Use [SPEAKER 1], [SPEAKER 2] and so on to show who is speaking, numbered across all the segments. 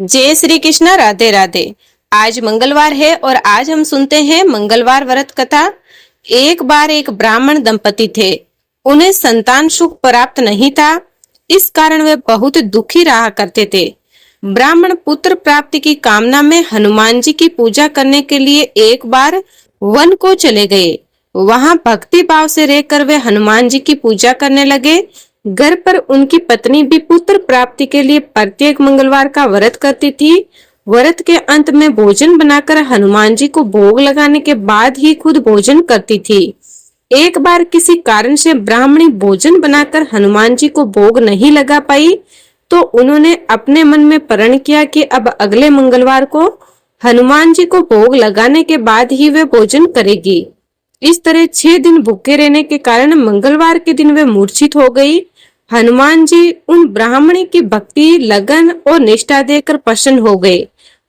[SPEAKER 1] जय श्री कृष्ण। राधे राधे। आज मंगलवार है और आज हम सुनते हैं मंगलवार व्रत कथा। एक बार एक ब्राह्मण दंपति थे। उन्हें संतान सुख प्राप्त नहीं था। इस कारण वे बहुत दुखी रहा करते थे। ब्राह्मण पुत्र प्राप्ति की कामना में हनुमान जी की पूजा करने के लिए एक बार वन को चले गए। वहां भक्ति भाव से रहकर वे हनुमान जी की पूजा करने लगे। घर पर उनकी पत्नी भी पुत्र प्राप्ति के लिए प्रत्येक मंगलवार का व्रत करती थी। व्रत के अंत में भोजन बनाकर हनुमान जी को भोग लगाने के बाद ही खुद भोजन करती थी। एक बार किसी कारण से ब्राह्मणी भोजन बनाकर हनुमान जी को भोग नहीं लगा पाई, तो उन्होंने अपने मन में प्रण किया कि अब अगले मंगलवार को हनुमान जी को भोग लगाने के बाद ही वे भोजन करेगी। इस तरह 6 दिन भूखे रहने के कारण मंगलवार के दिन वे मूर्छित हो गई। हनुमान जी उन ब्राह्मणी की भक्ति, लगन और निष्ठा देखकर प्रसन्न हो गए।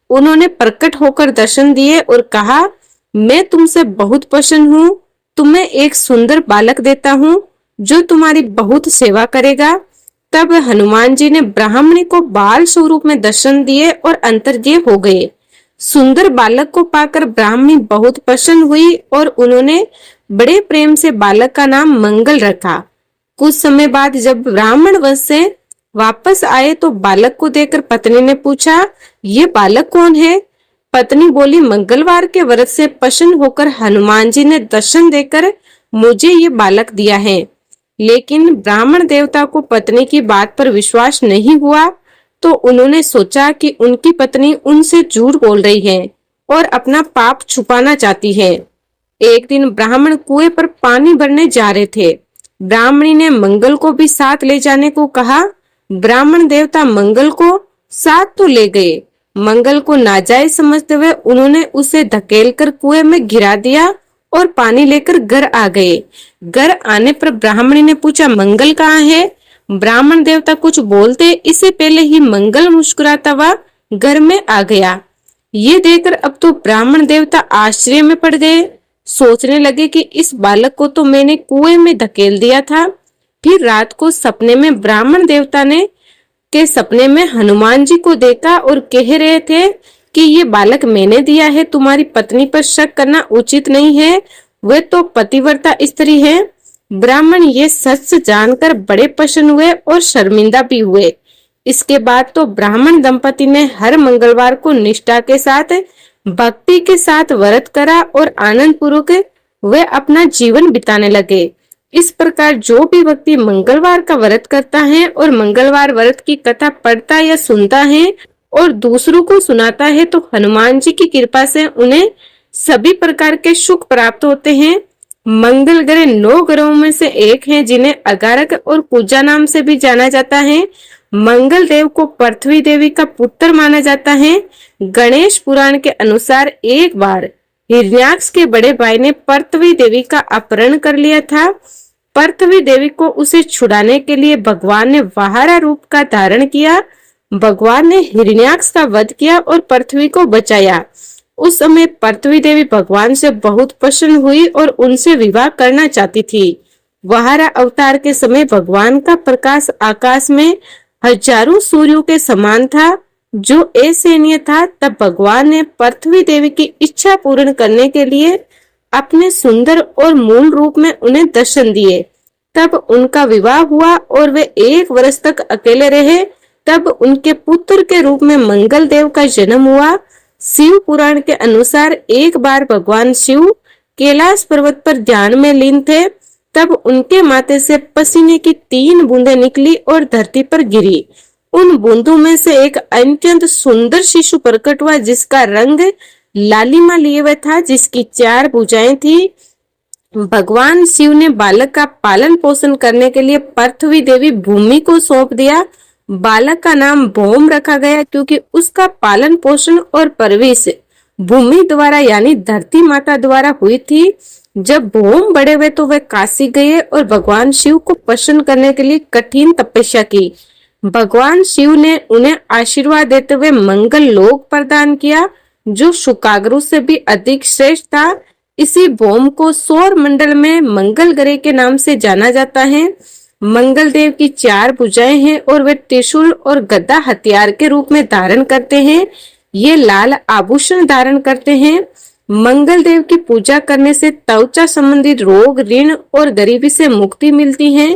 [SPEAKER 1] उन्होंने प्रकट होकर दर्शन दिए और कहा, मैं तुमसे बहुत प्रसन्न हूँ। तुम्हें एक सुंदर बालक देता हूँ जो तुम्हारी बहुत सेवा करेगा। तब हनुमान जी ने ब्राह्मणी को बाल स्वरूप में दर्शन दिए और अंतर्ध्यान हो गए। सुंदर बालक को पाकर ब्राह्मणी बहुत प्रसन्न हुई और उन्होंने बड़े प्रेम से बालक का नाम मंगल रखा। कुछ समय बाद जब ब्राह्मण वंश से वापस आए तो बालक को देखकर पत्नी ने पूछा, ये बालक कौन है? पत्नी बोली, मंगलवार के व्रत से प्रसन्न होकर हनुमान जी ने दर्शन देकर मुझे ये बालक दिया है। लेकिन ब्राह्मण देवता को पत्नी की बात पर विश्वास नहीं हुआ, तो उन्होंने सोचा कि उनकी पत्नी उनसे झूठ बोल रही है और अपना पाप छुपाना चाहती है। एक दिन ब्राह्मण कुएं पर पानी भरने जा रहे थे। ब्राह्मणी ने मंगल को भी साथ ले जाने को कहा। ब्राह्मण देवता मंगल को साथ तो ले गए। मंगल को नाजायज समझते हुए उन्होंने उसे धकेलकर कुएं में गिरा दिया और पानी लेकर घर आ गए। घर आने पर ब्राह्मणी ने पूछा, मंगल कहाँ है? ब्राह्मण देवता कुछ बोलते इससे पहले ही मंगल मुस्कुराता हुआ घर में आ गया। ये देखकर अब तो ब्राह्मण देवता आश्चर्य में पड़ गए। सोचने लगे कि इस बालक को तो मैंने कुएं में धकेल दिया था। फिर रात को सपने में ब्राह्मण देवता ने के सपने में हनुमान जी को देखा और कह रहे थे कि ये बालक मैंने दिया है, तुम्हारी पत्नी पर शक करना उचित नहीं है, वे तो पतिव्रता स्त्री है। ब्राह्मण ये सच जानकर बड़े प्रसन्न हुए और शर्मिंदा भी हुए। इसके बाद तो ब्राह्मण दंपति ने हर मंगलवार को निष्ठा के साथ, भक्ति के साथ व्रत करा और आनंद पूर्वक वे अपना जीवन बिताने लगे। इस प्रकार जो भी व्यक्ति मंगलवार का व्रत करता है और मंगलवार व्रत की कथा पढ़ता या सुनता है और दूसरों को सुनाता है, तो हनुमान जी की कृपा से उन्हें सभी प्रकार के सुख प्राप्त होते हैं। मंगल ग्रह 9 ग्रहों में से एक है जिन्हें अगारक और पूजा नाम से भी जाना जाता है। मंगल देव को पृथ्वी देवी का पुत्र माना जाता है। गणेश पुराण के अनुसार एक बार हिरण्याक्ष के बड़े भाई ने पृथ्वी देवी का अपहरण कर लिया था। पृथ्वी देवी को उसे छुड़ाने के लिए भगवान ने वाहरा रूप का धारण किया। भगवान ने हिरण्याक्ष का वध किया और पृथ्वी को बचाया। उस समय पृथ्वी देवी भगवान से बहुत प्रसन्न हुई और उनसे विवाह करना चाहती थी। वाहरा अवतार के समय भगवान का प्रकाश आकाश में हजारों सूर्यों के समान था, जो असहनीय था। तब भगवान ने पृथ्वी देवी की इच्छा पूर्ण करने के लिए अपने सुंदर और मूल रूप में उन्हें दर्शन दिए। तब उनका विवाह हुआ और वे 1 वर्ष तक अकेले रहे। तब उनके पुत्र के रूप में मंगल देव का जन्म हुआ। शिव पुराण के अनुसार एक बार भगवान शिव कैलाश पर्वत पर ध्यान में लीन थे। तब उनके माथे से पसीने की 3 बूंदें निकली और धरती पर गिरी। उन बूंदों में से एक अत्यंत सुंदर शिशु प्रकट हुआ, जिसका रंग लालिमा लिए हुए था, जिसकी 4 भुजाएं थी। भगवान शिव ने बालक का पालन पोषण करने के लिए पृथ्वी देवी भूमि को सौंप दिया। बालक का नाम भौम रखा गया, क्योंकि उसका पालन पोषण और परवरिश भूमि द्वारा यानी धरती माता द्वारा हुई थी। जब भौम बड़े हुए तो वे काशी गए और भगवान शिव को प्रसन्न करने के लिए कठिन तपस्या की। भगवान शिव ने उन्हें आशीर्वाद देते हुए मंगल लोक प्रदान किया, जो शुक्राग्रह से भी अधिक श्रेष्ठ था। इसी भौम को सौर मंडल में मंगल ग्रह के नाम से जाना जाता है। मंगल देव की 4 भुजाएं हैं और वे त्रिशूल और गदा हथियार के रूप में धारण करते हैं। ये लाल आभूषण धारण करते हैं। मंगल देव की पूजा करने से त्वचा संबंधी रोग, ऋण और गरीबी से मुक्ति मिलती है।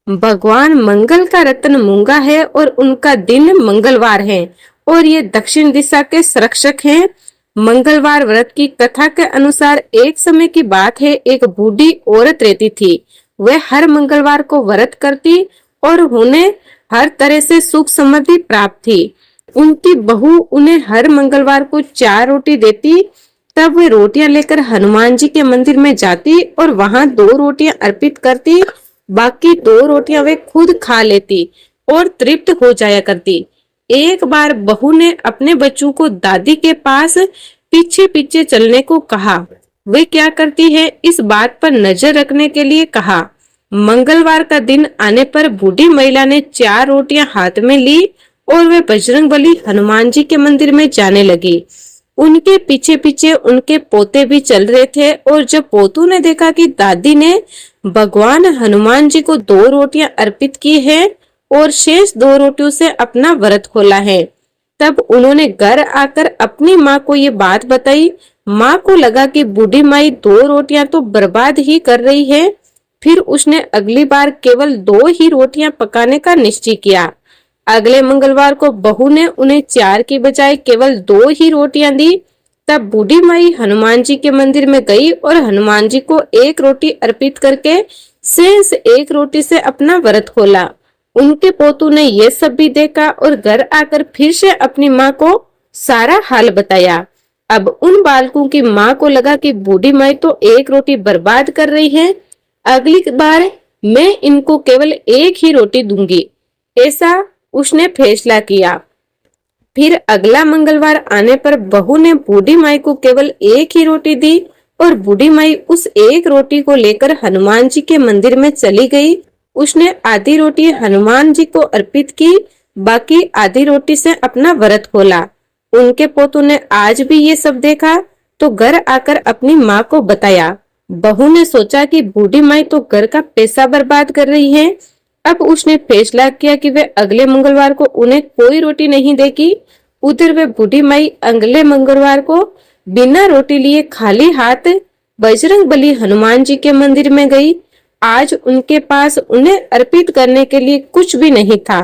[SPEAKER 1] भगवान मंगल का रत्न मूंगा है और उनका दिन मंगलवार है और ये दक्षिण दिशा के संरक्षक हैं। मंगलवार व्रत की कथा के अनुसार एक समय की बात है, एक बूढ़ी औरत रहती थी। वह हर मंगलवार को व्रत करती और उन्हें हर तरह से सुख समृद्धि प्राप्त थी। उनकी बहू उन्हें हर मंगलवार को 4 रोटी देती। तब वे रोटियां लेकर हनुमान जी के मंदिर में जाती और वहां 2 रोटियां अर्पित करती। बाकी 2 रोटियां वे खुद खा लेती और तृप्त हो जाया करती। एक बार बहू ने अपने बच्चों को दादी के पास पीछे पीछे चलने को कहा। वे क्या करती है इस बात पर नजर रखने के लिए कहा। मंगलवार का दिन आने पर बूढ़ी महिला ने 4 रोटियां हाथ में ली और वे बजरंगबली हनुमान जी के मंदिर में जाने लगी। उनके पीछे पीछे उनके पोते भी चल रहे थे और जब पोतों ने देखा कि दादी ने भगवान हनुमान जी को 2 रोटियां अर्पित की है और शेष 2 रोटियों से अपना व्रत खोला है, तब उन्होंने घर आकर अपनी माँ को ये बात बताई। माँ को लगा कि बूढ़ी माई 2 रोटियां तो बर्बाद ही कर रही है। फिर उसने अगली बार केवल 2 ही रोटियां पकाने का निश्चय किया। अगले मंगलवार को बहू ने उन्हें 4 की बजाय केवल 2 ही रोटियां दी। तब बूढ़ी माई हनुमान जी के मंदिर में गई और हनुमान जी को 1 रोटी अर्पित करके शेष 1 रोटी से अपना व्रत खोला। उनके पोतों ने ये सब भी देखा और घर आकर फिर से अपनी माँ को सारा हाल बताया। अब उन बालकों की माँ को लगा कि बूढ़ी माई तो 1 रोटी बर्बाद कर रही है, अगली बार मैं इनको केवल 1 ही रोटी दूंगी। ऐसा उसने फैसला किया। फिर अगला मंगलवार आने पर बहू ने बूढ़ी माई को केवल 1 ही रोटी दी और बूढ़ी माई उस 1 रोटी को लेकर हनुमान जी के मंदिर में चली गई। उसने आधी रोटी हनुमान जी को अर्पित की, बाकी आधी रोटी से अपना व्रत खोला। उनके पोतों ने आज भी ये सब देखा तो घर आकर अपनी माँ को बताया। बहू ने सोचा कि बूढ़ी माई तो घर का पैसा बर्बाद कर रही है। अब उसने फैसला किया कि वे अगले मंगलवार को उन्हें कोई रोटी नहीं देगी। उधर वे बूढ़ी माई अगले मंगलवार को बिना रोटी लिए खाली हाथ बजरंगबली हनुमान जी के मंदिर में गई। आज उनके पास उन्हें अर्पित करने के लिए कुछ भी नहीं था।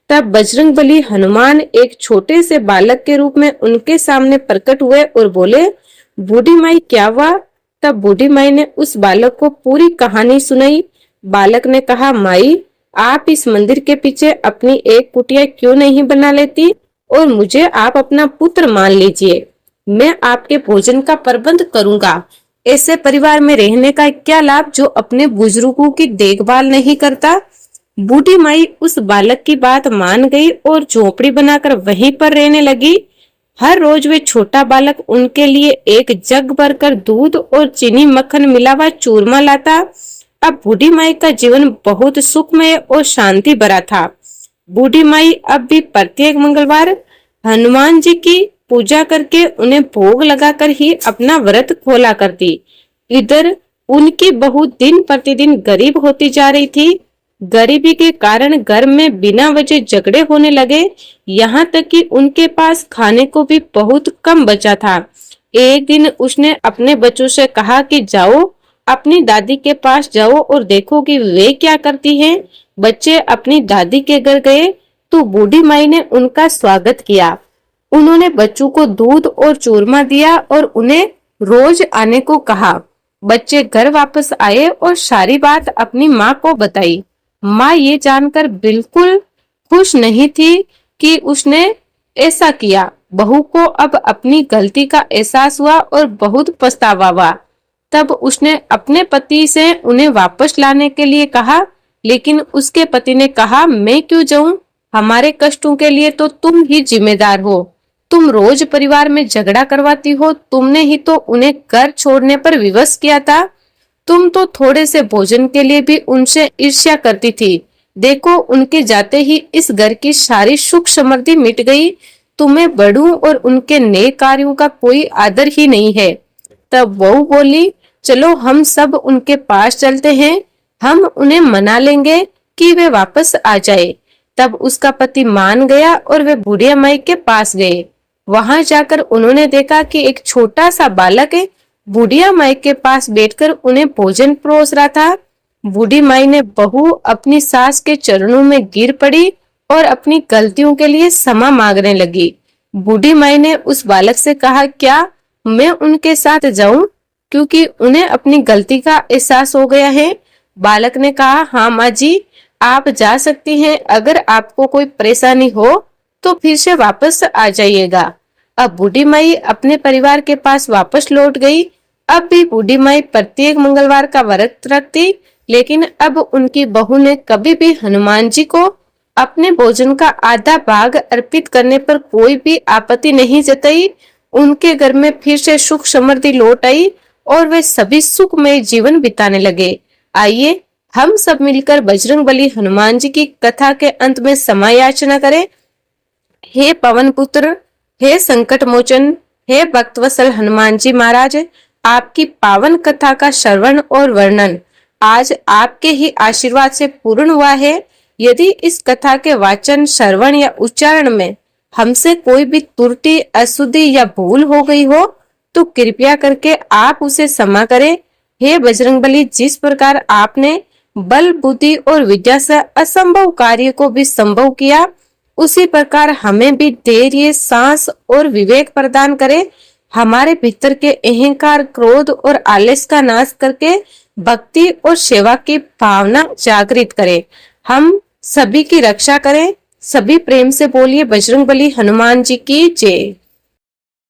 [SPEAKER 1] तब बजरंगबली हनुमान एक छोटे से बालक के रूप में उनके सामने प्रकट हुए और बोले, बूढ़ी माई क्या हुआ? तब बूढ़ी माई ने उस बालक को पूरी कहानी सुनाई। बालक ने कहा, माई आप इस मंदिर के पीछे अपनी एक कुटिया क्यों नहीं बना लेती और मुझे आप अपना पुत्र मान लीजिए। मैं आपके भोजन का प्रबंध करूंगा। ऐसे परिवार में रहने का क्या लाभ जो अपने बुजुर्गों की देखभाल नहीं करता। बूढ़ी माई उस बालक की बात मान गई और झोपड़ी बनाकर वहीं पर रहने लगी। हर रोज वे छोटा बालक उनके लिए एक जग भरकर दूध और चीनी मक्खन मिला हुआ चूरमा लाता। अब बूढ़ी माई का जीवन बहुत सुखमय और शांति भरा था। बूढ़ी माई अब भी प्रत्येक मंगलवार हनुमान जी की पूजा करके उन्हें भोग लगाकर ही अपना व्रत खोला करती। इधर उनकी बहू दिन प्रतिदिन गरीब होती जा रही थी। गरीबी के कारण घर में बिना वजह झगड़े होने लगे, यहाँ तक कि उनके पास खाने को भी बहुत कम बचा था। एक दिन उसने अपने बच्चों से कहा कि जाओ अपनी दादी के पास जाओ और देखो कि वे क्या करती हैं। बच्चे अपनी दादी के घर गए तो बूढ़ी माई ने उनका स्वागत किया। उन्होंने बच्चों को दूध और चूरमा दिया और उन्हें रोज आने को कहा। बच्चे घर वापस आए और सारी बात अपनी माँ को बताई। माँ ये जानकर बिल्कुल खुश नहीं थी कि उसने ऐसा किया। बहू को अब अपनी गलती का एहसास हुआ और बहुत पछतावा हुआ। तब उसने अपने पति से उन्हें वापस लाने के लिए कहा, लेकिन उसके पति ने कहा, मैं क्यों जाऊं? हमारे कष्टों के लिए तो तुम ही जिम्मेदार हो। तुम रोज परिवार में झगड़ा करवाती हो। तुमने ही तो उन्हें घर छोड़ने पर विवश किया था। तुम तो थोड़े से भोजन के लिए भी उनसे ईर्ष्या करती थी। देखो उनके जाते ही इस घर की सारी सुख समृद्धि मिट गई। तुम्हें बड़ों और उनके नेक कार्यों का कोई आदर ही नहीं है। तब बहू बोली, चलो हम सब उनके पास चलते हैं, हम उन्हें मना लेंगे। कि वे वापस आ जाए। तब उसका पति मान गया और वे बूढ़िया माई के पास गए। वहां जाकर उन्होंने देखा कि एक छोटा सा बालक बूढ़िया माई के पास बैठकर उन्हें भोजन परोस रहा था। बूढ़ी माई ने बहू अपनी सास के चरणों में गिर पड़ी और अपनी गलतियों के लिए क्षमा मांगने लगी। बूढ़ी माई ने उस बालक से कहा, क्या मैं उनके साथ जाऊं, क्योंकि उन्हें अपनी गलती का एहसास हो गया है। बालक ने कहा, हाँ माँ जी, आप जा सकती हैं। अगर आपको कोई परेशानी हो तो फिर से वापस आ जाइएगा। अब बूढ़ी माई अपने परिवार के पास वापस लौट गई। अब भी बूढ़ी माई प्रत्येक मंगलवार का व्रत रखती, लेकिन अब उनकी बहू ने कभी भी हनुमान जी को अपने भोजन का आधा भाग अर्पित करने पर कोई भी आपत्ति नहीं जताई। उनके घर में फिर से सुख समृद्धि लौट आई और वे सभी सुखमय जीवन बिताने लगे। आइए हम सब मिलकर बजरंगबली हनुमान जी की कथा के अंत में क्षमा याचना करें। हे पवन पुत्र, हे संकट मोचन, हे भक्तवत्सल हनुमान जी महाराज, आपकी पावन कथा का श्रवण और वर्णन आज आपके ही आशीर्वाद से पूर्ण हुआ है। यदि इस कथा के वाचन, श्रवण या उच्चारण में हमसे कोई भी त्रुटि, अशुद्धि या भूल हो गई हो तो कृपया करके आप उसे क्षमा करें। हे बजरंगबली, जिस प्रकार आपने बल, बुद्धि और विद्या से असंभव कार्य को भी संभव किया, उसी प्रकार हमें भी धैर्य, साहस और विवेक प्रदान करे। हमारे भीतर के अहंकार, क्रोध और आलस का नाश करके भक्ति और सेवा की भावना जागृत करे। हम सभी की रक्षा करें। सभी प्रेम से बोलिए बजरंगबली हनुमान जी की जय।